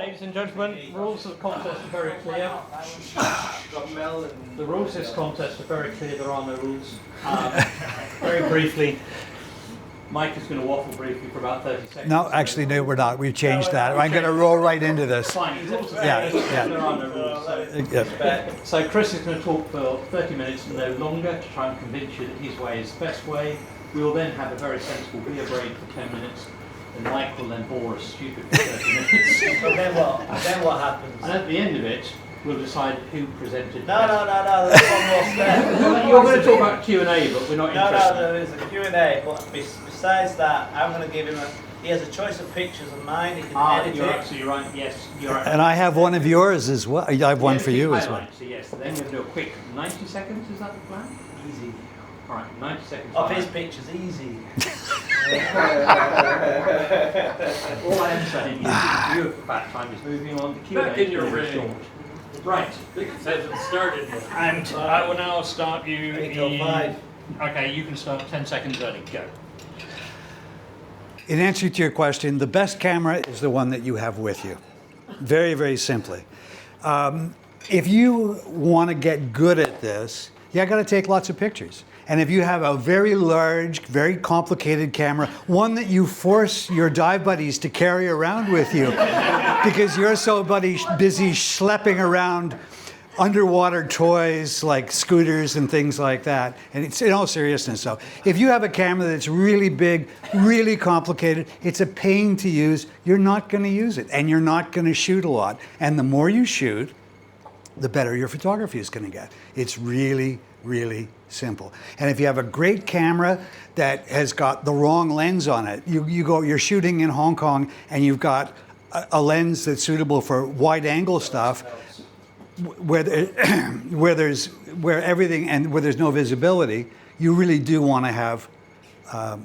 Ladies and gentlemen, rules of the contest are very clear. The rules of this contest are very clear. There are no rules. Very briefly, Mike is going to waffle briefly for about 30 seconds. No, actually, no, we're not. We've changed that. I'm going to roll right into this. Fine. There are no rules. So Chris is going to talk for 30 minutes and no longer to try and convince you that his way is the best way. We will then have a very sensible beer break for 10 minutes. And Mike will then bore us stupid for 30 minutes. But then what happens? And at the end of it, we'll decide who presented. No, there's one more step. You're going to talk about Q&A, but we're not interested. No, there is a Q&A, but besides that, I'm going to give him he has a choice of pictures of mine, he can edit you're it. absolutely right, yes. You're right. And I have one of yours as well. I have one for you as well. So yes, then we'll do a quick 90 seconds, is that the plan? Easy. All right, 90 seconds. Of his pictures, easy. All I'm saying is that view of back time is moving on. The Q&A Back in your is ring. short. Right. It hasn't started yet. And I will now start you 8:05. Okay, you can start 10 seconds early. Go. In answer to your question, the best camera is the one that you have with you. Very, very simply. If you want to get good at this, you got to take lots of pictures. And if you have a very large, very complicated camera, one that you force your dive buddies to carry around with you because you're so busy schlepping around underwater toys like scooters and things like that. And it's in all seriousness. So if you have a camera that's really big, really complicated, it's a pain to use, you're not going to use it and you're not going to shoot a lot. And the more you shoot, the better your photography is going to get. It's really, really simple. And if you have a great camera that has got the wrong lens on it, you're shooting in Hong Kong and you've got a lens that's suitable for wide angle stuff, where there's no visibility, you really do want to have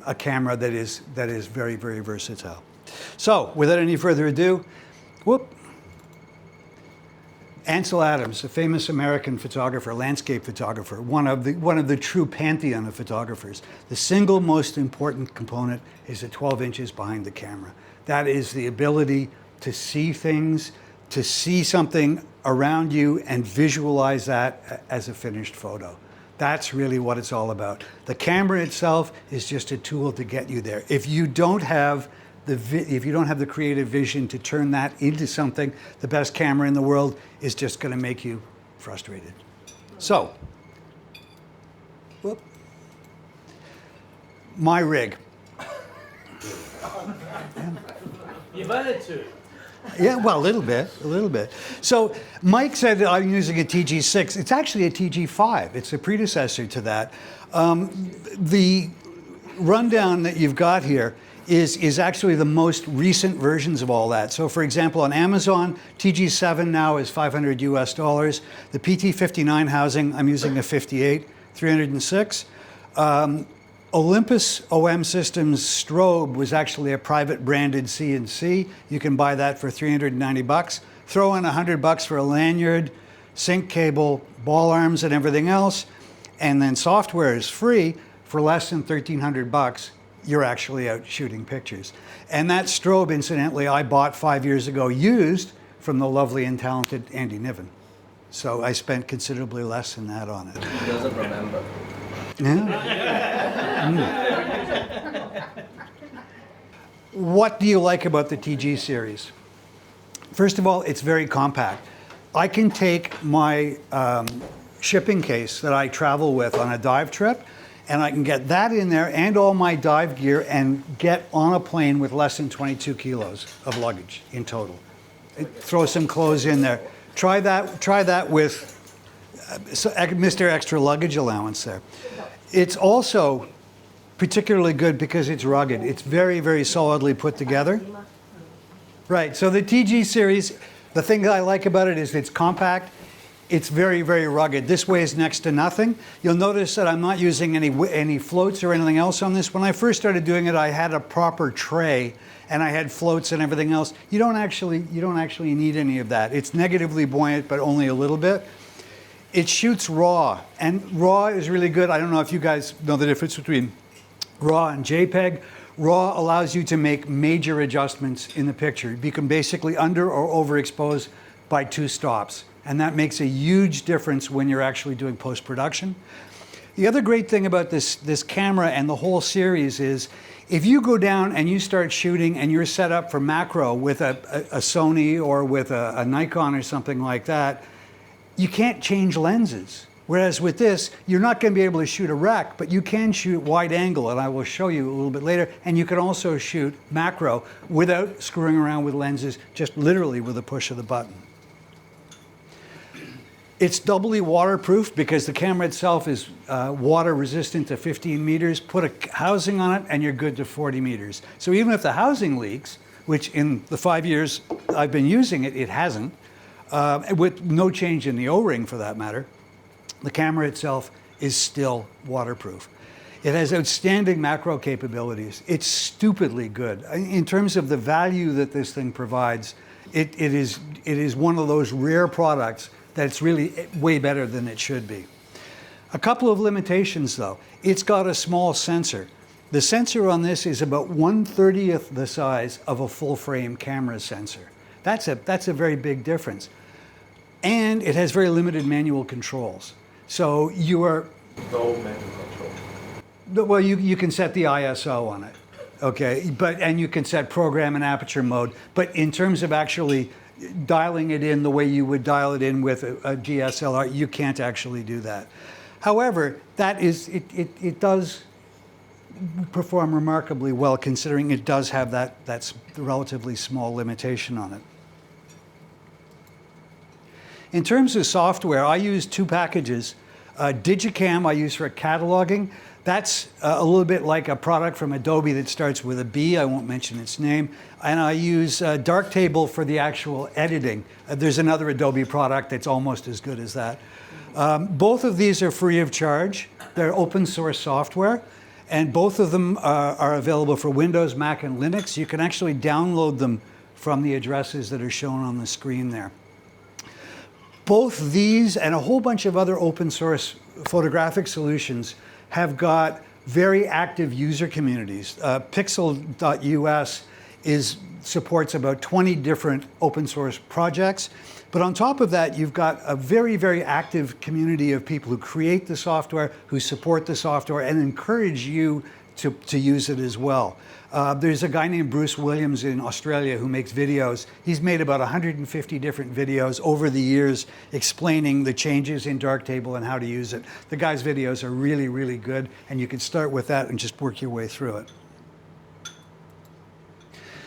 a camera that is very, very versatile. So, without any further ado, Ansel Adams, a famous American photographer, landscape photographer, one of the true pantheon of photographers. The single most important component is the 12 inches behind the camera. That is the ability to see things, to see something around you and visualize that as a finished photo. That's really what it's all about. The camera itself is just a tool to get you there. If you don't have the creative vision to turn that into something, the best camera in the world is just going to make you frustrated. So, my rig. You've added to it. Yeah, well, a little bit. So Mike said that I'm using a TG6. It's actually a TG5. It's a predecessor to that. The rundown that you've got here is actually the most recent versions of all that. So for example, on Amazon, TG7 now is $500 US. The PT59 housing, I'm using a 58, 306. Olympus OM Systems strobe was actually a private branded CNC. You can buy that for $390. Throw in $100 for a lanyard, sync cable, ball arms and everything else. And then software is free for less than $1,300. You're actually out shooting pictures. And that strobe, incidentally, I bought 5 years ago used from the lovely and talented Andy Niven. So I spent considerably less than that on it. He doesn't remember. What do you like about the TG series? First of all, it's very compact. I can take my shipping case that I travel with on a dive trip, and I can get that in there and all my dive gear and get on a plane with less than 22 kilos of luggage in total. Throw some clothes in there. Try that with Mr. Extra Luggage Allowance there. It's also particularly good because it's rugged. It's very, very solidly put together. Right, so the TG series, the thing that I like about it is it's compact. It's very, very rugged. This weighs next to nothing. You'll notice that I'm not using any floats or anything else on this. When I first started doing it, I had a proper tray and I had floats and everything else. You don't actually need any of that. It's negatively buoyant, but only a little bit. It shoots RAW, and RAW is really good. I don't know if you guys know the difference between RAW and JPEG. RAW allows you to make major adjustments in the picture. You can basically under or overexpose by 2 stops. And that makes a huge difference when you're actually doing post-production. The other great thing about this camera and the whole series is if you go down and you start shooting and you're set up for macro with a Sony or with a Nikon or something like that, you can't change lenses. Whereas with this, you're not going to be able to shoot a rec, but you can shoot wide angle, and I will show you a little bit later. And you can also shoot macro without screwing around with lenses, just literally with a push of the button. It's doubly waterproof because the camera itself is water resistant to 15 meters. Put a housing on it and you're good to 40 meters. So even if the housing leaks, which in the 5 years I've been using it, it hasn't, with no change in the O-ring for that matter, the camera itself is still waterproof. It has outstanding macro capabilities. It's stupidly good. In terms of the value that this thing provides, it is one of those rare products that's really way better than it should be. A couple of limitations though. It's got a small sensor. The sensor on this is about 1/30th the size of a full frame camera sensor. That's a very big difference. And it has very limited manual controls. So you are... No manual control. Well, you can set the ISO on it, okay? And you can set program and aperture mode. But in terms of actually dialing it in the way you would dial it in with a DSLR, you can't actually do that. However, it does perform remarkably well considering it does have that's relatively small limitation on it. In terms of software, I use 2 packages. Digicam I use for cataloging. That's a little bit like a product from Adobe that starts with a B. I won't mention its name. And I use Darktable for the actual editing. There's another Adobe product that's almost as good as that. Both of these are free of charge. They're open source software. And both of them are available for Windows, Mac, and Linux. You can actually download them from the addresses that are shown on the screen there. Both these and a whole bunch of other open source photographic solutions have got very active user communities. Pixel.us supports about 20 different open source projects. But on top of that, you've got a very, very active community of people who create the software, who support the software, and encourage you to use it as well. There's a guy named Bruce Williams in Australia who makes videos. He's made about 150 different videos over the years explaining the changes in Darktable and how to use it. The guy's videos are really, really good, and you can start with that and just work your way through it.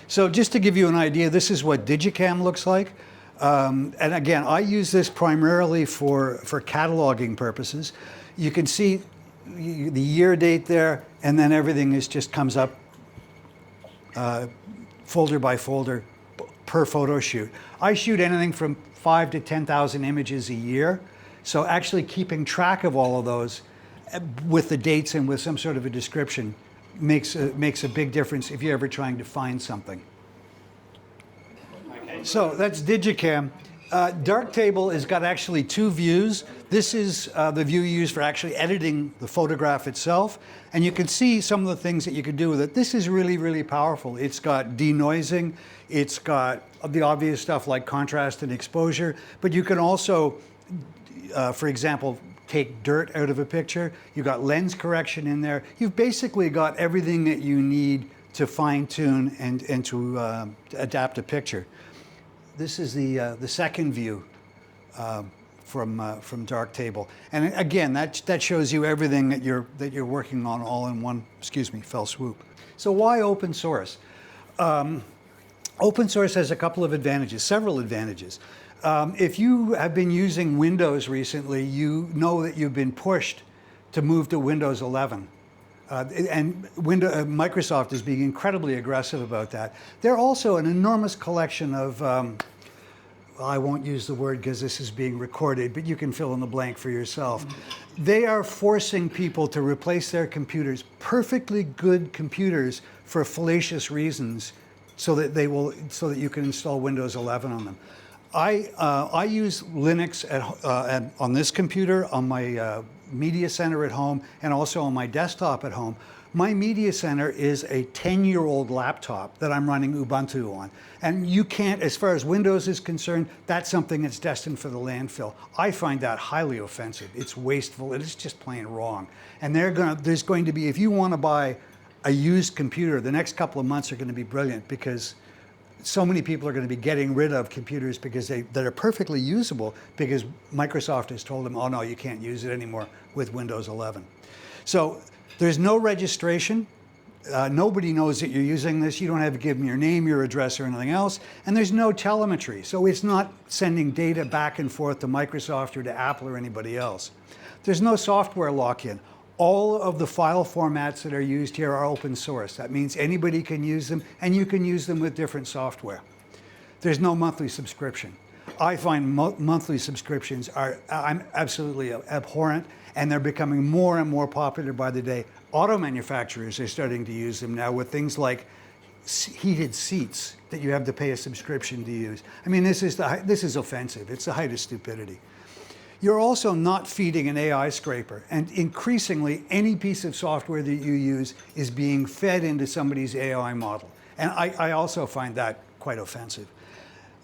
So just to give you an idea, this is what Digicam looks like. And again, I use this primarily for cataloging purposes. You can see the year date there, and then everything just comes up folder by folder per photo shoot. I shoot anything from 5,000 to 10,000 images a year. So actually keeping track of all of those with the dates and with some sort of a description makes a big difference if you're ever trying to find something. So that's Digicam. Darktable has got actually 2 views. This is the view you use for actually editing the photograph itself. And you can see some of the things that you could do with it. This is really, really powerful. It's got denoising. It's got the obvious stuff like contrast and exposure. But you can also, for example, take dirt out of a picture. You've got lens correction in there. You've basically got everything that you need to fine-tune and to adapt a picture. This is the second view from Darktable, and again, that shows you everything that you're working on all in one. Excuse me, fell swoop. So why open source? Open source has a couple of advantages, several advantages. If you have been using Windows recently, you know that you've been pushed to move to Windows 11. And Microsoft is being incredibly aggressive about that. There are also an enormous collection of, I won't use the word because this is being recorded, but you can fill in the blank for yourself. They are forcing people to replace their computers, perfectly good computers, for fallacious reasons, so that you can install Windows 11 on them. I use Linux on this computer, on my media center at home, and also on my desktop at home. My media center is a 10-year-old laptop that I'm running Ubuntu on. And you can't, as far as Windows is concerned, that's something that's destined for the landfill. I find that highly offensive. It's wasteful, it's just plain wrong. And there's going to be, if you want to buy a used computer, the next couple of months are going to be brilliant, because so many people are going to be getting rid of computers that are perfectly usable, because Microsoft has told them, oh no, you can't use it anymore with Windows 11. So there's no registration. Nobody knows that you're using this. You don't have to give them your name, your address, or anything else. And there's no telemetry. So it's not sending data back and forth to Microsoft or to Apple or anybody else. There's no software lock-in. All of the file formats that are used here are open source. That means anybody can use them, and you can use them with different software. There's no monthly subscription. I find monthly subscriptions I'm absolutely abhorrent, and they're becoming more and more popular by the day. Auto manufacturers are starting to use them now with things like heated seats that you have to pay a subscription to use. I mean, this is offensive. It's the height of stupidity. You're also not feeding an AI scraper, and increasingly any piece of software that you use is being fed into somebody's AI model. And I also find that quite offensive.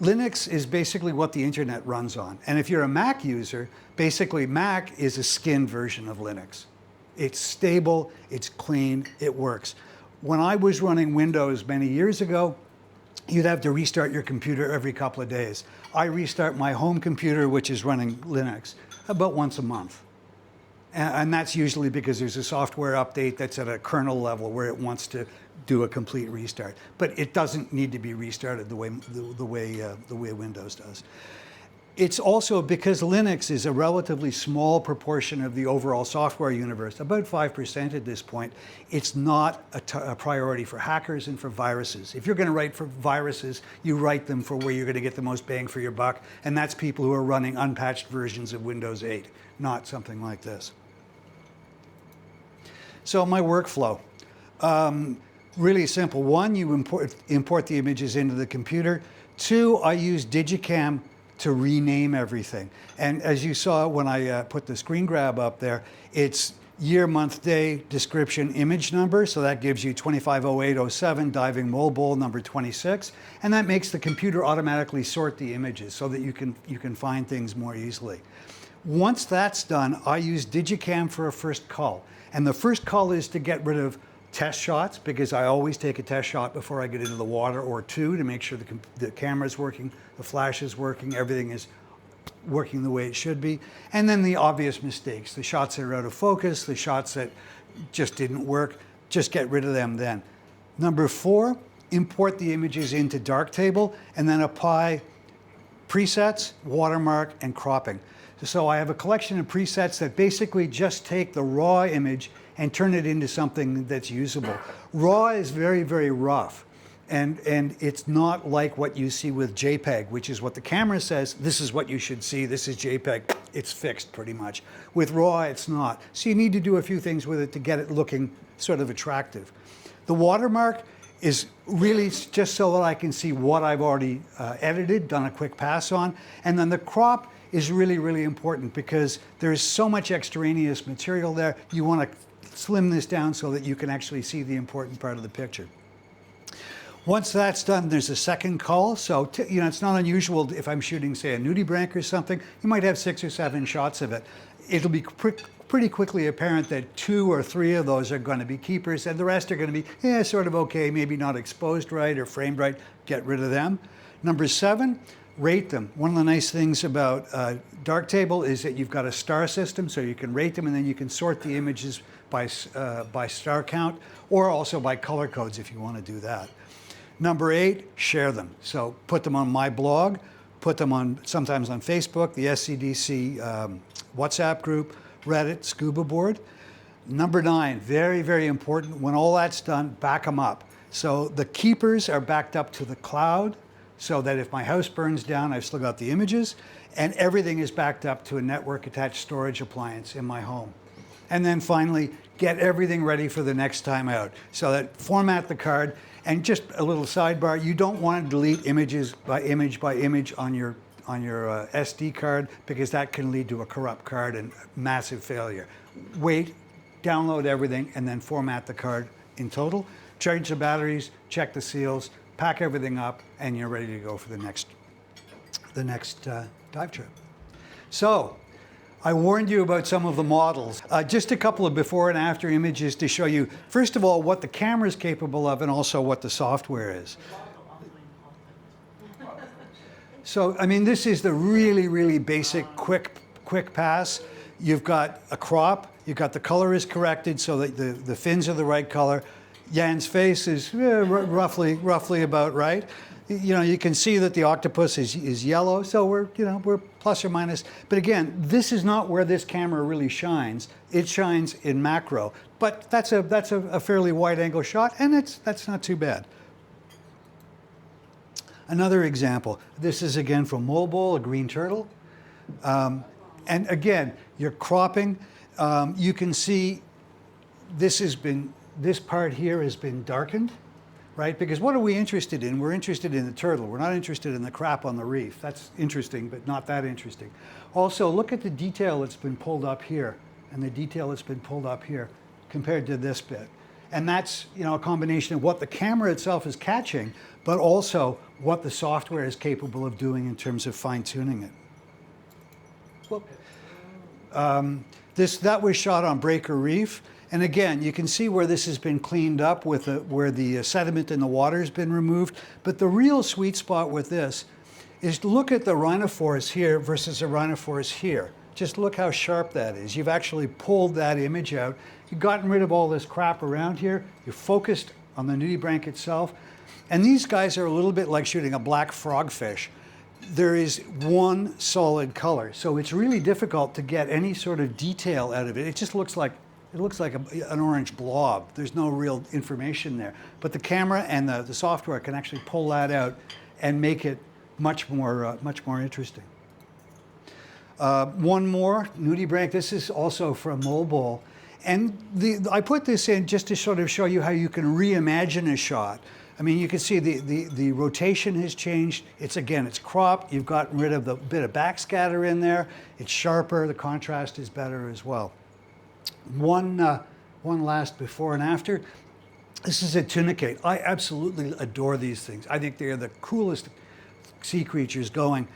Linux is basically what the internet runs on. And if you're a Mac user, basically Mac is a skinned version of Linux. It's stable, it's clean, it works. When I was running Windows many years ago, you'd have to restart your computer every couple of days. I restart my home computer, which is running Linux, about once a month. And that's usually because there's a software update that's at a kernel level where it wants to do a complete restart. But it doesn't need to be restarted the way Windows does. It's also because Linux is a relatively small proportion of the overall software universe, about 5% at this point. It's not a priority for hackers and for viruses. If you're going to write for viruses, you write them for where you're going to get the most bang for your buck, and that's people who are running unpatched versions of Windows 8, not something like this. So my workflow. Really simple. One, you import the images into the computer. Two, I use Digicam to rename everything. And as you saw when I put the screen grab up there, it's year, month, day, description, image number. So that gives you 250807 diving mole bowl number 26. And that makes the computer automatically sort the images so that you can find things more easily. Once that's done, I use Digicam for a first cull. And the first cull is to get rid of test shots, because I always take a test shot before I get into the water, or two, to make sure the camera's working, the flash is working, everything is working the way it should be. And then the obvious mistakes, the shots that are out of focus, the shots that just didn't work, just get rid of them then. Number 4, import the images into Darktable and then apply presets, watermark, and cropping. So I have a collection of presets that basically just take the raw image and turn it into something that's usable. Raw is very, very rough. And it's not like what you see with JPEG, which is what the camera says, this is what you should see, this is JPEG, it's fixed pretty much. With RAW, it's not. So you need to do a few things with it to get it looking sort of attractive. The watermark is really just so that I can see what I've already edited, done a quick pass on. And then the crop is really, really important because there's so much extraneous material there. You want to slim this down so that you can actually see the important part of the picture. Once that's done, there's a second cull. So, it's not unusual if I'm shooting, say, a nudibranch or something, you might have 6 or 7 shots of it. It'll be pretty quickly apparent that 2 or 3 of those are going to be keepers, and the rest are going to be, sort of okay, maybe not exposed right or framed right, get rid of them. Number 7, rate them. One of the nice things about Darktable is that you've got a star system, so you can rate them, and then you can sort the images by star count, or also by color codes if you want to do that. Number 8, share them. So put them on my blog, put them sometimes on Facebook, the SCDC WhatsApp group, Reddit, Scuba Board. Number 9, very, very important. When all that's done, back them up. So the keepers are backed up to the cloud, so that if my house burns down, I've still got the images, and everything is backed up to a network-attached storage appliance in my home. And then finally, get everything ready for the next time out. So that format the card, and just a little sidebar, you don't want to delete images by image by image on your SD card, because that can lead to a corrupt card and massive failure. Wait, download everything, and then format the card in total, charge the batteries, check the seals, pack everything up, and you're ready to go for the next dive trip. So, I warned you about some of the models. Just a couple of before and after images to show you, first of all, what the camera is capable of and also what the software is. So, I mean, this is the really, really basic, quick pass. You've got a crop, you've got the color is corrected so that the fins are the right color. Jan's face is roughly about right. You know, you can see that the octopus is yellow, so we're plus or minus. But again, this is not where this camera really shines. It shines in macro, but that's a fairly wide angle shot, and that's not too bad. Another example. This is again from Mole Bowl, a green turtle, and again, you're cropping. You can see this part here has been darkened. Right? Because what are we interested in? We're interested in the turtle. We're not interested in the crap on the reef. That's interesting, but not that interesting. Also, look at the detail that's been pulled up here and the detail that's been pulled up here compared to this bit. And that's, a combination of what the camera itself is catching, but also what the software is capable of doing in terms of fine-tuning it. Well, that was shot on Breaker Reef. And again, you can see where this has been cleaned up with where the sediment in the water has been removed. But the real sweet spot with this is to look at the rhinophorus here versus the rhinophorus here. Just look how sharp that is. You've actually pulled that image out. You've gotten rid of all this crap around here. You're focused on the nudibranch itself. And these guys are a little bit like shooting a black frogfish. There is one solid color. So it's really difficult to get any sort of detail out of it. It just looks like an orange blob. There's no real information there. But the camera and the software can actually pull that out and make it much more interesting. One more, nudibranch. This is also from Mole Bowl. And I put this in just to sort of show you how you can reimagine a shot. I mean, you can see the rotation has changed. It's cropped. You've gotten rid of the bit of backscatter in there. It's sharper. The contrast is better as well. One last before and after. This is a tunicate. I absolutely adore these things. I think they are the coolest sea creatures going,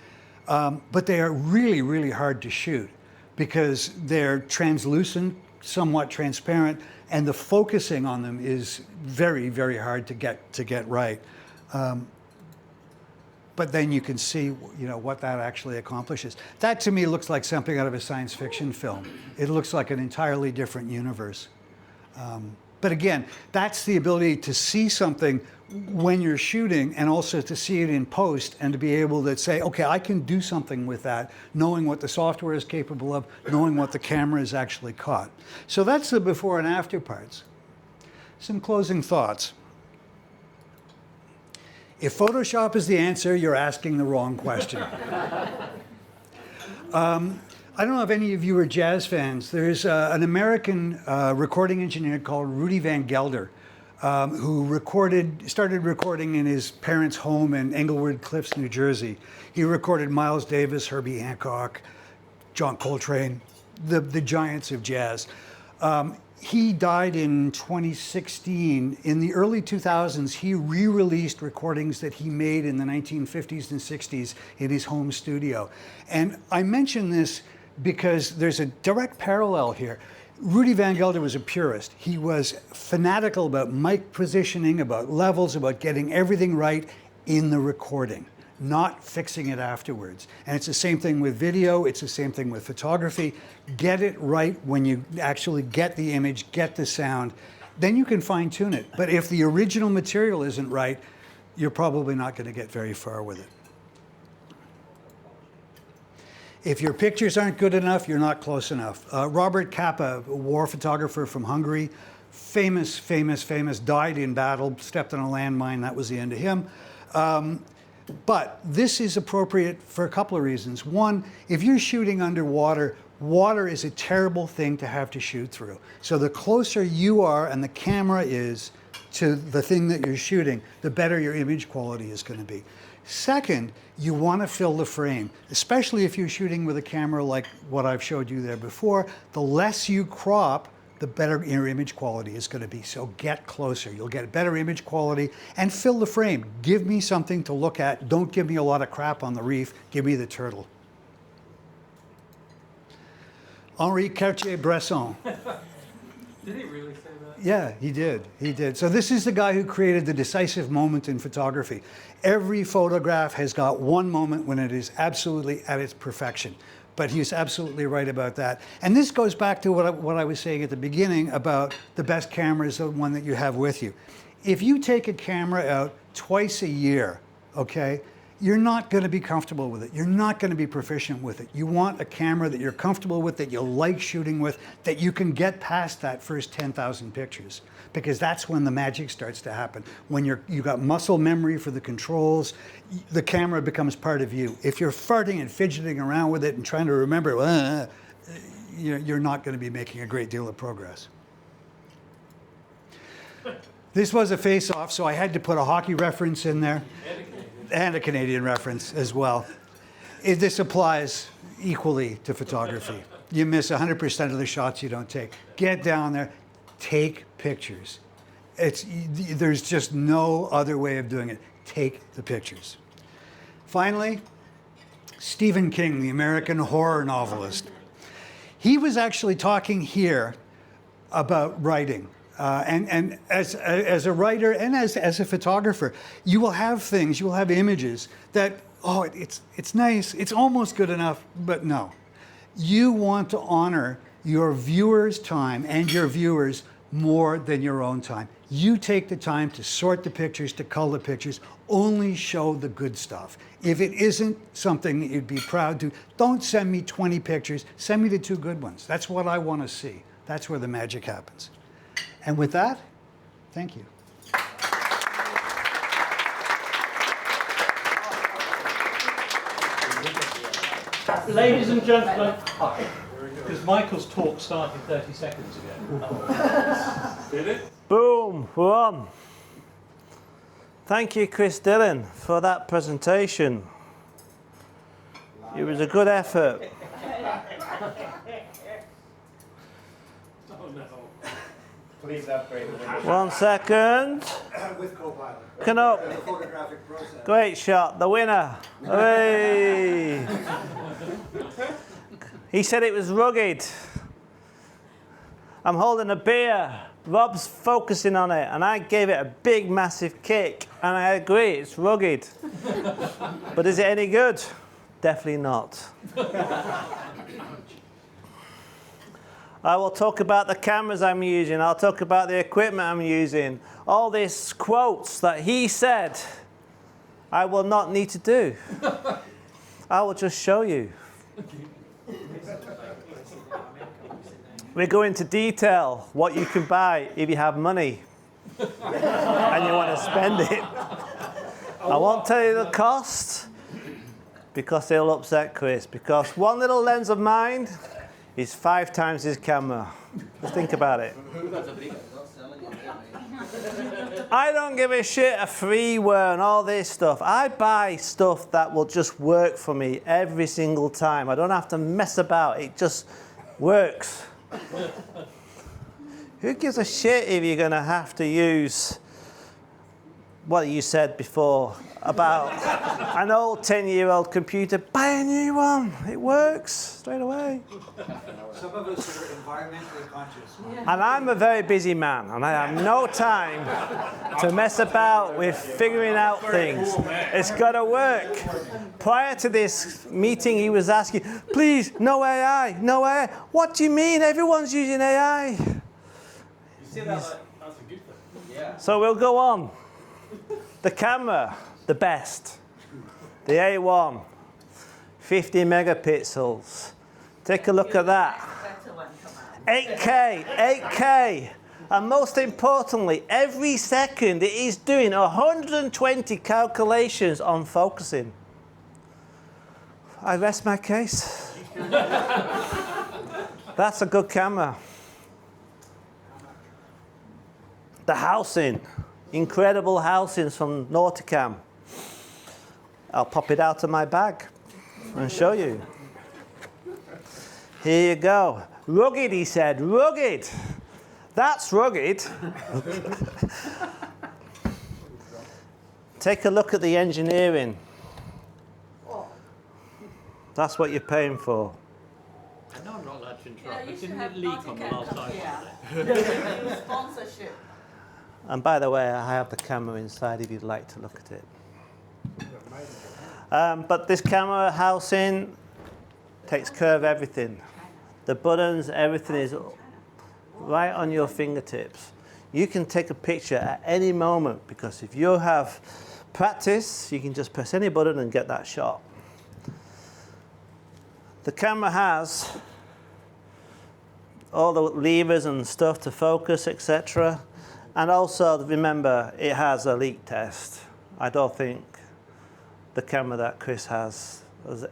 but they are really, really hard to shoot because they're translucent, somewhat transparent, and the focusing on them is very, very hard to get right. But then you can see, what that actually accomplishes. That to me looks like something out of a science fiction film. It looks like an entirely different universe. But again, that's the ability to see something when you're shooting and also to see it in post and to be able to say, okay, I can do something with that, knowing what the software is capable of, knowing what the camera has actually caught. So that's the before and after parts. Some closing thoughts. If Photoshop is the answer, you're asking the wrong question. I don't know if any of you are jazz fans. There's an American recording engineer called Rudy Van Gelder who started recording in his parents' home in Englewood Cliffs, New Jersey. He recorded Miles Davis, Herbie Hancock, John Coltrane, the giants of jazz. He died in 2016. In the early 2000s, he re-released recordings that he made in the 1950s and 60s in his home studio. And I mention this because there's a direct parallel here. Rudy Van Gelder was a purist. He was fanatical about mic positioning, about levels, about getting everything right in the recording, not fixing it afterwards. And it's the same thing with video, it's the same thing with photography. Get it right when you actually get the image, get the sound, then you can fine tune it. But if the original material isn't right, you're probably not going to get very far with it. If your pictures aren't good enough, you're not close enough. Robert Capa, a war photographer from Hungary, famous, died in battle, stepped on a landmine, that was the end of him. But this is appropriate for a couple of reasons. One, if you're shooting underwater, water is a terrible thing to have to shoot through. So the closer you are and the camera is to the thing that you're shooting, the better your image quality is going to be. Second, you want to fill the frame, especially if you're shooting with a camera like what I've showed you there before. The less you crop, the better your image quality is going to be. So get closer. You'll get better image quality and fill the frame. Give me something to look at. Don't give me a lot of crap on the reef. Give me the turtle. Henri Cartier-Bresson. Did he really say that? Yeah, he did. He did. So this is the guy who created the decisive moment in photography. Every photograph has got one moment when it is absolutely at its perfection. But he's absolutely right about that. And this goes back to what I was saying at the beginning about the best camera is the one that you have with you. If you take a camera out twice a year, okay, you're not going to be comfortable with it. You're not going to be proficient with it. You want a camera that you're comfortable with, that you like shooting with, that you can get past that first 10,000 pictures. Because that's when the magic starts to happen. When you've got muscle memory for the controls, the camera becomes part of you. If you're farting and fidgeting around with it and trying to remember, you're not going to be making a great deal of progress. This was a face-off, so I had to put a hockey reference in there. And a Canadian reference as well. This applies equally to photography. You miss 100% of the shots you don't take. Get down there, take pictures. There's just no other way of doing it. Take the pictures. Finally, Stephen King, the American horror novelist. He was actually talking here about writing. And as a writer and as a photographer, you will have things, you will have images that, oh, it's nice, it's almost good enough, but no. You want to honor your viewers' time and your viewers more than your own time. You take the time to sort the pictures, to cull the pictures, only show the good stuff. If it isn't something that you'd be proud to, don't send me 20 pictures, send me the 2 good ones. That's what I want to see. That's where the magic happens. And with that, thank you. Ladies and gentlemen, because Michael's talk started 30 seconds ago. Did it? Boom, we're on. Thank you, Chris Dillon, for that presentation. It was a good effort. Oh no. Please upgrade the window. 1 second. With Copilot. Come up. The photographic process. Great shot, the winner. Hooray! He said it was rugged. I'm holding a beer. Rob's focusing on it, and I gave it a big, massive kick. And I agree, it's rugged. But is it any good? Definitely not. I will talk about the cameras I'm using. I'll talk about the equipment I'm using. All these quotes that he said, I will not need to do. I will just show you. We go into detail what you can buy if you have money and you want to spend it. I won't tell you the cost because it'll upset Chris. Because one little lens of mine is 5 times his camera. Just think about it. I don't give a shit a freeware and all this stuff. I buy stuff that will just work for me every single time. I don't have to mess about. It just works. Who gives a shit if you're going to have to use what you said before about an old 10-year-old computer? Buy a new one. It works straight away. Some of us are environmentally conscious. And I'm a very busy man, and I have no time to mess about with figuring out things. It's got to work. Prior to this meeting, he was asking, please, no AI, no AI. What do you mean? Everyone's using AI. You see that? That's a good thing. Yeah. So we'll go on. The camera, the best. The A1, 50 megapixels. Take a look at that. 8K. And most importantly, every second it is doing 120 calculations on focusing. I rest my case. That's a good camera. The housing. Incredible housings from Nauticam. I'll pop it out of my bag and show you. Here you go. Rugged, he said, rugged. That's rugged. Take a look at the engineering. That's what you're paying for. I know I'm not allowed to Yeah, interrupt, you but should didn't have it leak on the last come iPhone? here. Sponsorship. And by the way, I have the camera inside if you'd like to look at it. But this camera housing takes care of everything. The buttons, everything is right on your fingertips. You can take a picture at any moment because if you have practice, you can just press any button and get that shot. The camera has all the levers and stuff to focus, etc. And also, remember, it has a leak test. I don't think the camera that Chris has,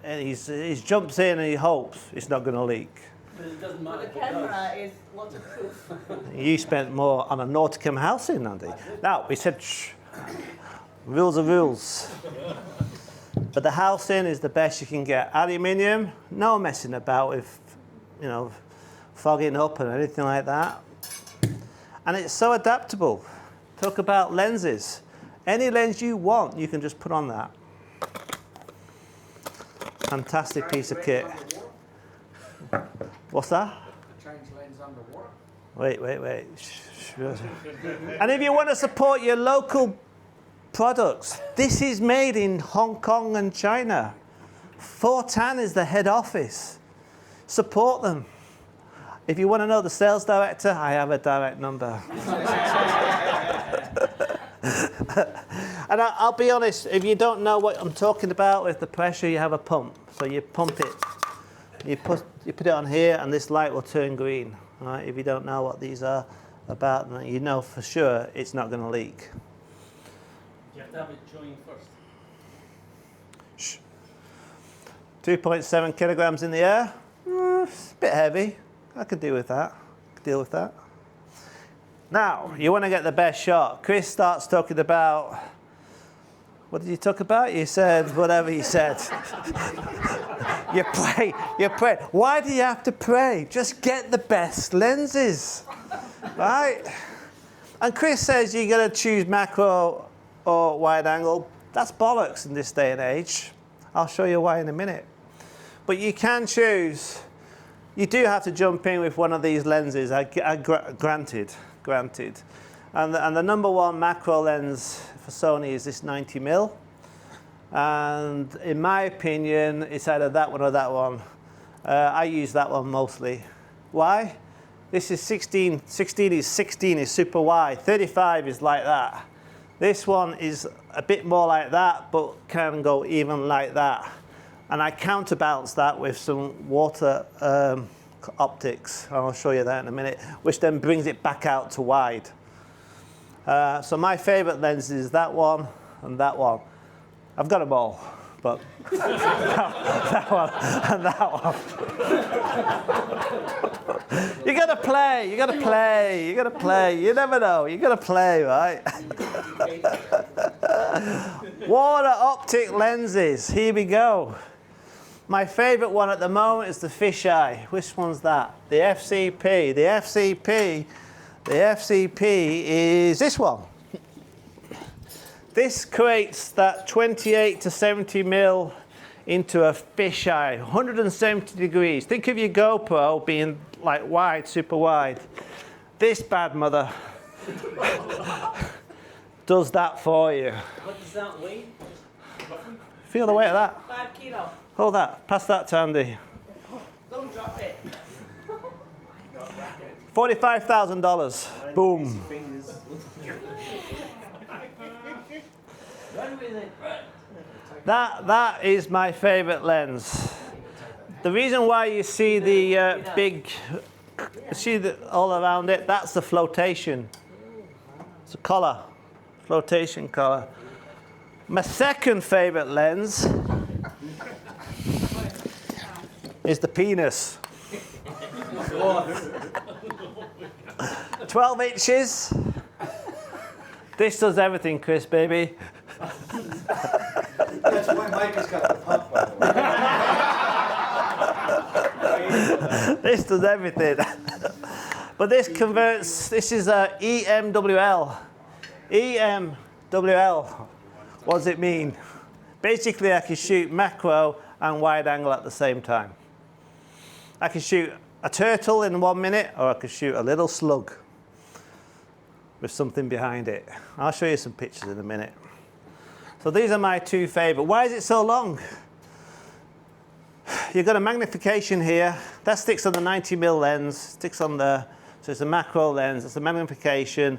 he jumps in and he hopes it's not going to leak. But it doesn't But matter the if it does. camera is waterproof. You spent more on a Nauticam housing, Andy. Now, we said, shh, rules are rules. But the housing is the best you can get. Aluminium, no messing about with, fogging up and anything like that. And it's so adaptable. Talk about lenses. Any lens you want, you can just put on that. Fantastic piece of kit. What's that? Change lens underwater. Wait. And if you want to support your local products, this is made in Hong Kong and China. Fortan is the head office. Support them. If you want to know the sales director, I have a direct number. And I'll be honest, if you don't know what I'm talking about with the pressure, you have a pump. So you pump it. You put it on here, and this light will turn green. Right? If you don't know what these are about, then you know for sure it's not going to leak. You have to have it joined first. Shh. 2.7 kilograms in the air. It's a bit heavy. I could deal with that. Now, you want to get the best shot. Chris starts talking about, what did you talk about? You said whatever you said. You pray. Why do you have to pray? Just get the best lenses, right? And Chris says you got to choose macro or wide angle. That's bollocks in this day and age. I'll show you why in a minute. But you can choose. You do have to jump in with one of these lenses. Granted. And the number one macro lens for Sony is this 90mm. And in my opinion, it's either that one or that one. I use that one mostly. Why? This is 16. 16 is super wide. 35 is like that. This one is a bit more like that, but can go even like that. And I counterbalance that with some water optics. I'll show you that in a minute, which then brings it back out to wide. So my favorite lenses is that one and that one. I've got them all, but that one and that one. You gotta play. You never know. You gotta play, right? Water optic lenses. Here we go. My favorite one at the moment is the fisheye. Which one's that? The FCP. The FCP is this one. This creates that 28 to 70 mil into a fisheye, 170 degrees. Think of your GoPro being like wide, super wide. This bad mother does that for you. What does that weigh? Feel the weight of that. 5 kilos. Hold that. Pass that to Andy. Don't drop it. $45,000. Boom. Run with it. That is my favorite lens. The reason why you see the all around it, that's the flotation. It's a collar, flotation collar. My second favorite lens is the penis. 12 inches. This does everything, Chris, baby. That's why Mike has got the pump, by the way. This does everything. But this converts, this is a EMWL. EMWL, what does it mean? Basically, I can shoot macro and wide angle at the same time. I can shoot a turtle in 1 minute, or I can shoot a little slug with something behind it. I'll show you some pictures in a minute. So these are my two favorite. Why is it so long? You've got a magnification here. That sticks on the 90mm lens, sticks on the, so it's a macro lens, it's a magnification.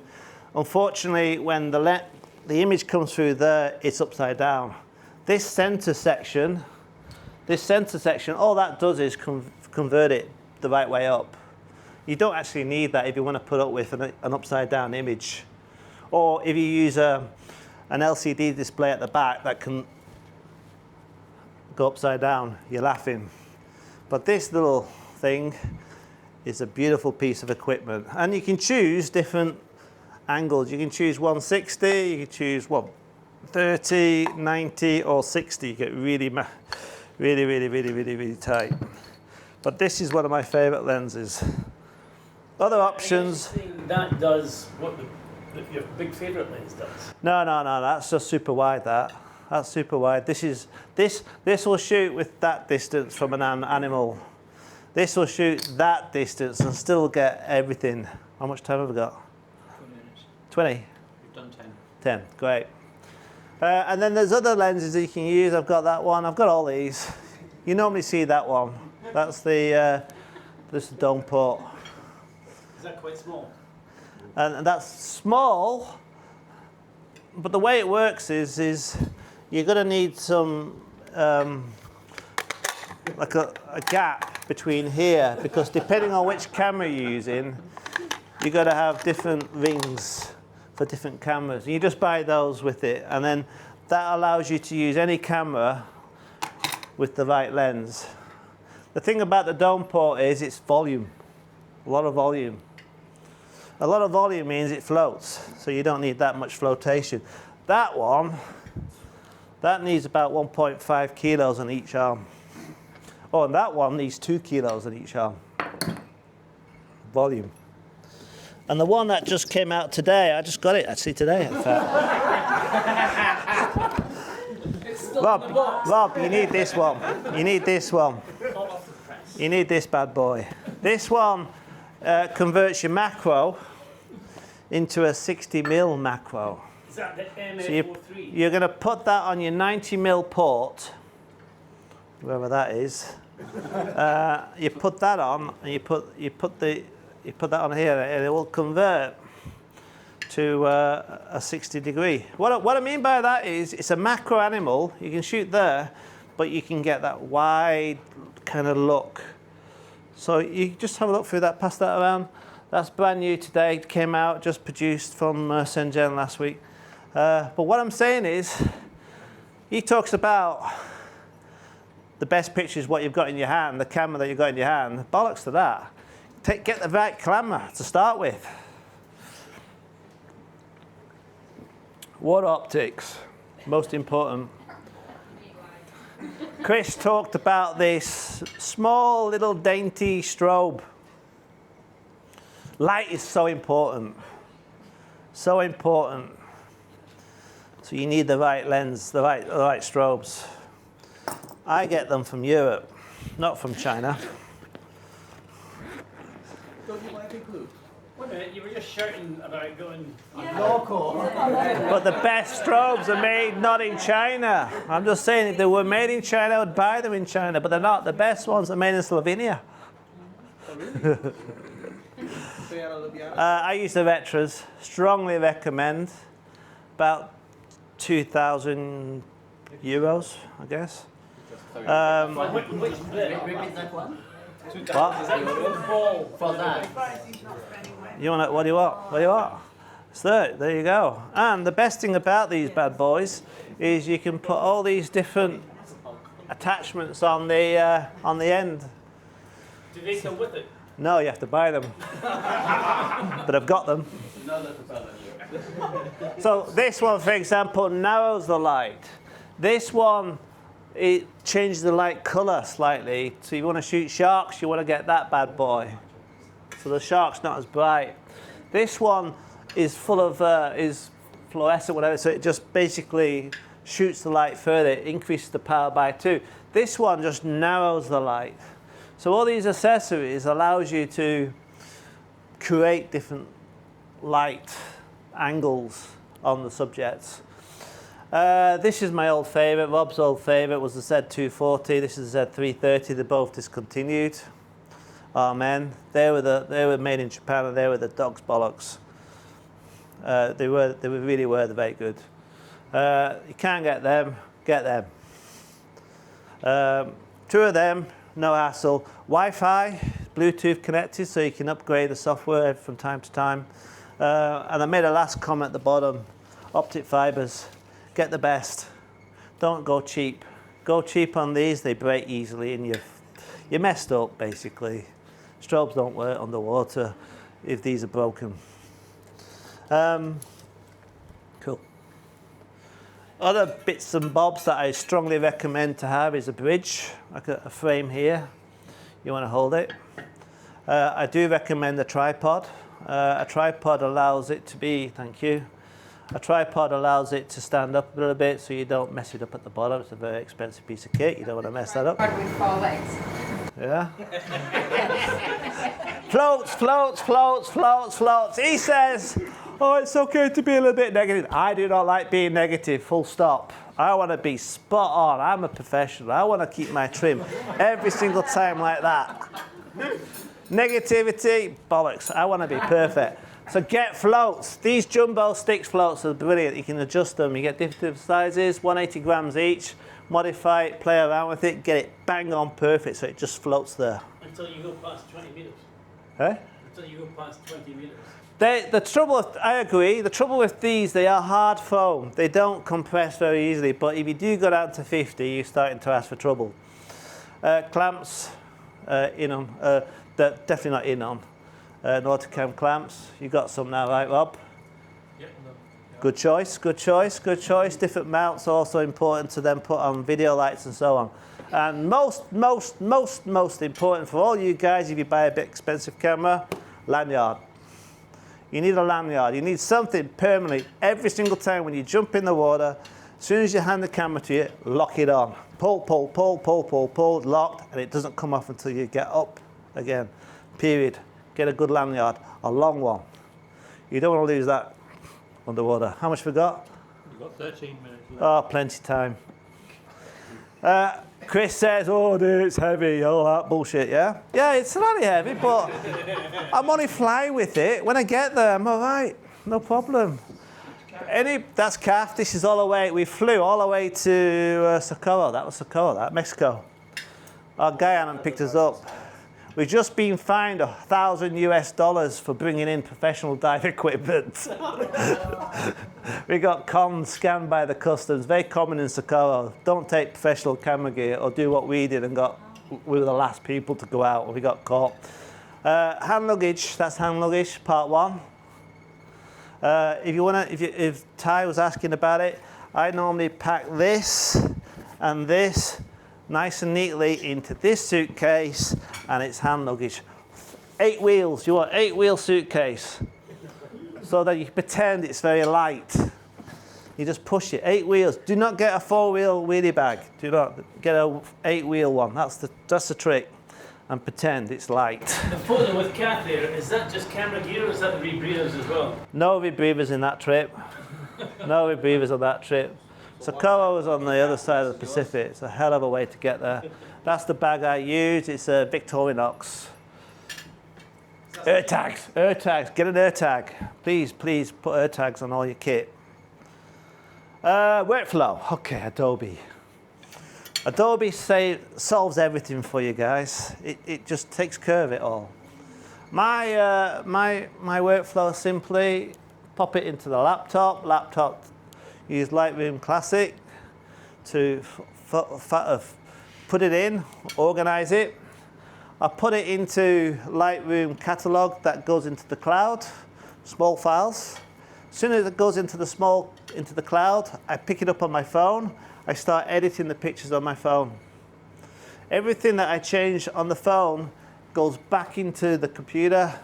Unfortunately, when the image comes through there, it's upside down. This center section, all that does is convert it the right way up. You don't actually need that if you want to put up with an upside down image. Or if you use an LCD display at the back that can go upside down, you're laughing. But this little thing is a beautiful piece of equipment. And you can choose different angles. You can choose 160, you can choose 30, 90, or 60. You get really tight. But this is one of my favorite lenses. Other options. Are you saying that does what your big favorite lens does? No, that's just super wide. That's super wide. This will shoot with that distance from an animal. This will shoot that distance and still get everything. How much time have we got? 20 minutes. 20? We've done 10. 10, great. And then there's other lenses that you can use. I've got that one. I've got all these. You normally see that one. That's the this is the dome port. Is that quite small? And that's small, but the way it works is you're going to need some like a gap between here, because depending on which camera you're using, you've got to have different rings for different cameras. You just buy those with it, and then that allows you to use any camera with the right lens. The thing about the dome port is it's volume, a lot of volume. A lot of volume means it floats, so you don't need that much flotation. That one, that needs about 1.5 kilos on each arm. Oh, and that one needs 2 kilos on each arm. Volume. And the one that just came out today, I just got it actually today, in fact. Rob, you need this one. You need this one. You need this bad boy. This one converts your macro into a 60mm macro. Is that the So MF03? you're going to put that on your 90mm port, wherever that is. You put that on, and you put that on here, and it will convert to a 60 degree. What I mean by that is it's a macro animal. You can shoot there, but you can get that wide kind of look. So you just have a look through that, pass that around. That's brand new today. It came out, just produced from Shenzhen last week. But what I'm saying is, he talks about the best picture is what you've got in your hand, the camera that you've got in your hand. Bollocks to that. Get the right camera to start with. Water optics, most important. Chris talked about this small little dainty strobe. Light is so important. So important. So you need the right lens, the right strobes. I get them from Europe, not from China. Don't you want a big clue? Wait a minute, you were just shouting about going Local. But the best strobes are made not in China. I'm just saying, if they were made in China, I would buy them in China, but they're not. The best ones are made in Slovenia. I use the Retras. Strongly recommend. About 2,000 euros, I guess. which bit? Repeat that one. What? For that. You want it? What do you want? What do you want? So there you go. And the best thing about these bad boys is you can put all these different attachments on the end. Do they come with it? No, you have to buy them. But I've got them. So this one, for example, narrows the light. This one, it changes the light color slightly. So you want to shoot sharks, you want to get that bad boy. so the shark's not as bright. This one is full of is fluorescent, whatever, so it just basically shoots the light further, it increases the power by 2. This one just narrows the light. So all these accessories allows you to create different light angles on the subjects. This is my old favourite. Rob's old favourite was the Z240. This is the Z330. They're both discontinued. Amen. They were made in Japan, and they were the dog's bollocks. They really were very good. You can't get them. Get them. 2 of them, no hassle. Wi-Fi, Bluetooth connected, so you can upgrade the software from time to time. And I made a last comment at the bottom. Optic fibres, get the best. Don't go cheap. Go cheap on these, they break easily, and you're messed up, basically. Strobes don't work underwater if these are broken. Cool. Other bits and bobs that I strongly recommend to have is a bridge, like a frame here. You want to hold it. I do recommend a tripod. A tripod allows it to be, thank you, a tripod allows it to stand up a little bit so you don't mess it up at the bottom. It's a very expensive piece of kit. You don't want to mess that up. With 4 legs. Yeah. Floats, floats, floats, floats, floats. He says, oh, it's okay to be a little bit negative. I do not like being negative, full stop. I want to be spot on. I'm a professional. I want to keep my trim every single time like that. Negativity, bollocks. I want to be perfect. So get floats. These jumbo sticks floats are brilliant. You can adjust them. You get different sizes, 180 grams each. Modify it, play around with it, get it bang on perfect so it just floats there. Until you go past 20 meters. Eh? Until you go past 20 meters. The trouble with, I agree, the trouble with these, they are hard foam. They don't compress very easily, but if you do go down to 50, you're starting to ask for trouble. Clamps, in them, they're definitely not in on. Nauticam clamps, you got some now, right, Rob? Yep. Good choice, good choice, good choice. Different mounts also important to then put on video lights and so on. And most important for all you guys, if you buy a bit expensive camera, lanyard. You need a lanyard. You need something permanently every single time when you jump in the water. As soon as you hand the camera to you, lock it on. Pull, pull, pull, pull, pull, pull, locked, and it doesn't come off until you get up again. Period. Get a good lanyard, a long one. You don't want to lose that underwater. How much have we got? You've got 13 minutes left. Oh, plenty of time. Chris says, oh, dude, it's heavy, all that bullshit, yeah? Yeah, it's slightly heavy, but I'm only flying with it. When I get there, I'm all right, no problem. That's calf, this is all the way, we flew all the way to Socorro, that was Socorro, that, Mexico. Our guy hadn't picked us up. We've just been fined $1,000 US for bringing in professional dive equipment. We got scanned by the customs. Very common in Socorro. Don't take professional camera gear or do what we did and we were the last people to go out and we got caught. Hand luggage, that's hand luggage, part 1. If Ty was asking about it, I normally pack this and this nice and neatly into this suitcase, and it's hand luggage. 8 wheels, you want 8-wheel suitcase, so that you pretend it's very light. You just push it, 8 wheels. Do not get a 4-wheel wheelie bag. Do not get a 8-wheel one. That's the trick. And pretend it's light. The photo with Kath there, is that just camera gear or is that the rebreathers as well? No rebreathers in that trip. No rebreathers on that trip. Socorro was on the other side of the Pacific. It's a hell of a way to get there. That's the bag I use. It's a Victorinox. AirTags. Get an AirTag. Please put AirTags on all your kit. Workflow. Okay, Adobe. Adobe solves everything for you guys. It just takes care of it all. My workflow, simply pop it into the laptop. Use Lightroom Classic to put it in, organize it. I put it into Lightroom Catalog that goes into the cloud, small files. As soon as it goes into the cloud, I pick it up on my phone. I start editing the pictures on my phone. Everything that I change on the phone goes back into the computer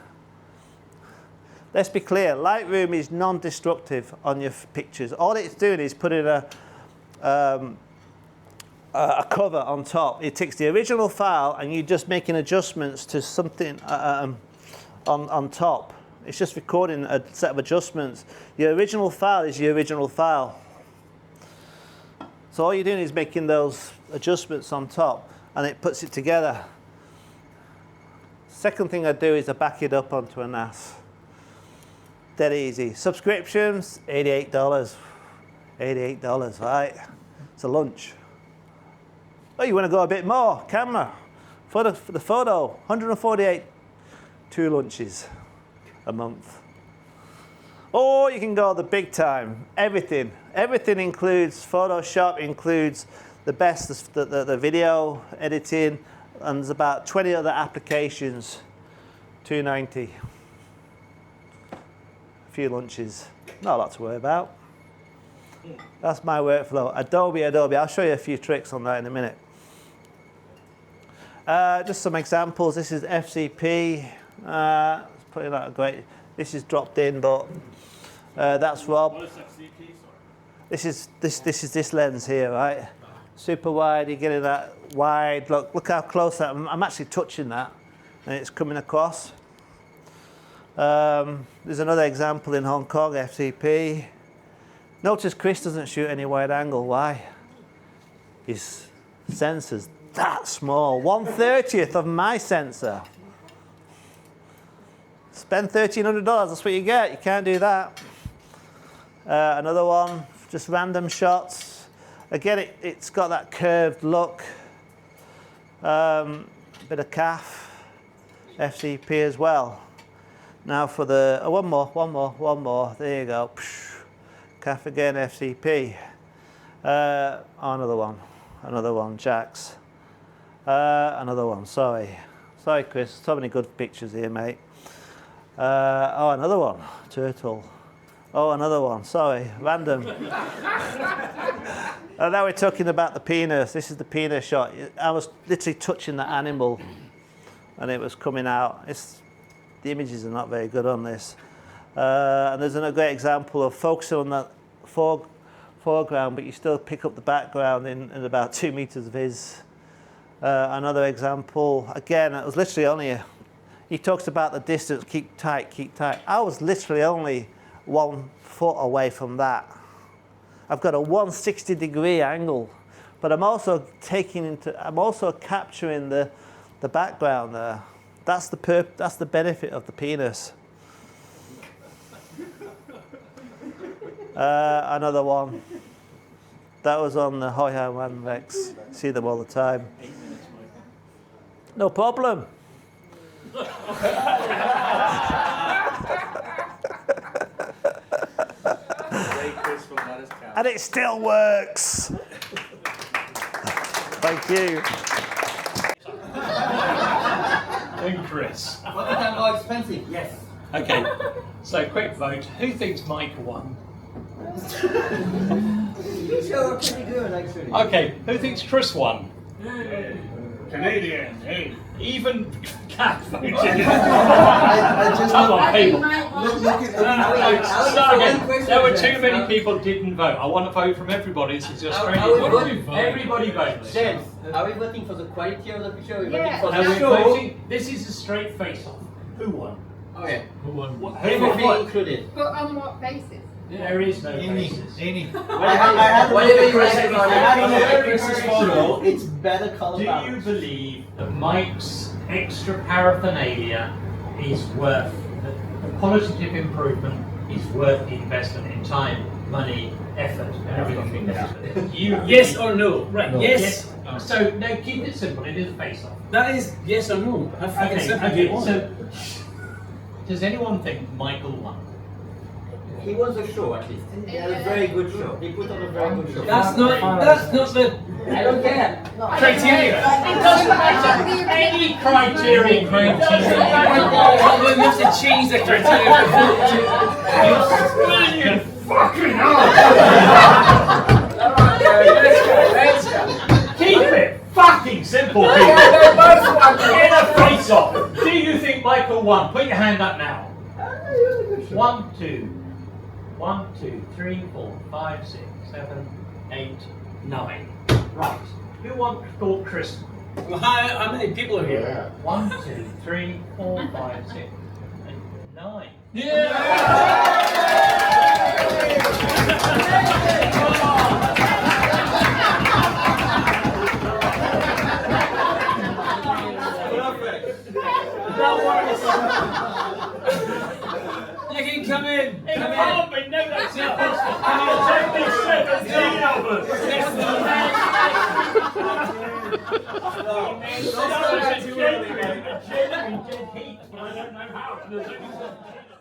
let's be clear, Lightroom is non-destructive on your pictures. All it's doing is putting a cover on top. It takes the original file and you're just making adjustments to something on top. It's just recording a set of adjustments. The original file is the original file. So all you're doing is making those adjustments on top and it puts it together. Second thing I do is I back it up onto a NAS. Dead easy. Subscriptions, $88. $88, right? It's a lunch. Oh, you want to go a bit more? Camera. For the photo, 148. 2 lunches a month. Or you can go the big time. Everything. Everything includes Photoshop, includes the best, the video editing, and there's about 20 other applications. $290. A few lunches. Not a lot to worry about. That's my workflow. Adobe. I'll show you a few tricks on that in a minute. Just some examples. This is FCP. It's probably not great. This is dropped in, but that's Rob. What is FCP, This is this lens here, right? Super wide. You're getting that wide. Look how close that. I'm actually touching that, and it's coming across. There's another example in Hong Kong, FCP. Notice Chris doesn't shoot any wide angle. Why? His sensor's that small. 1/30th of my sensor. Spend $1,300, that's what you get. You can't do that. Another one, just random shots. Again, it's got that curved look. Bit of CAF, FCP as well. Now for the, one more. There you go. CAF again, FCP. Another one, Jax. Another one, sorry, Chris, so many good pictures here, mate. Oh, another one, turtle. Oh, another one, sorry, random. Now we're talking about the penis. This is the penis shot. I was literally touching the animal and it was coming out. The images are not very good on this. And there's a great example of focusing on that foreground, but you still pick up the background in about 2 meters viz. Another example, again, it was literally only he talks about the distance, keep tight. I was literally only 1 foot away from that. I've got a 160-degree angle, but I'm also capturing the background there. That's the benefit of the penis. Another one. That was on the Hoi-Han Wan Rex. See them all the time. No problem. And it still works. Thank you. And Chris. What is that more expensive? Yes. Okay, so quick vote. Who thinks Micah won? You two are pretty good, actually. Okay, who thinks Chris won? Canadian, hey. Even Cat voted. I just Come on, people. look at Start again. There were too many people who didn't vote. I want to vote from everybody. This is Australia. Everybody votes. James, are we voting for the quality of the picture? Are we Yeah. voting Are for we the show? voting? This is a straight face-off. Who won? Okay. Who Everything included. But on what basis? There is no basis. Whatever you recommend. I had a look at Chris's photo. It's better color Do you balance. believe that Mike's extra paraphernalia is worth the qualitative improvement is worth the investment in time, money, effort, and everything? You Yes or no? Right, yes. So no, keep it simple. It is a face-off. That is yes or no. I think it's simple. Okay. So does anyone think Michael won? He was a show at least. He had a very good show. He put on a very good show. That's not the I don't care. criteria. It doesn't matter. Any criteria. Well, then we have to change the criteria for Brilliant fucking hell! Let's go. Keep it fucking simple, people. In a face-off. Do you think Michael won? Put your hand up now. 1, 2, 1, 2, 3, 4, 5, 6, 7, 8, 9. Right. Who thought Chris? How many people are here? 1, 2, 3, 4, 5, 6, 7, 8, 9. You can come in. It Come can't in. be, no, that's impossible. Come on, take this 17 of us. That was a genuine dead heat, but I don't know how. There's only 17 of us.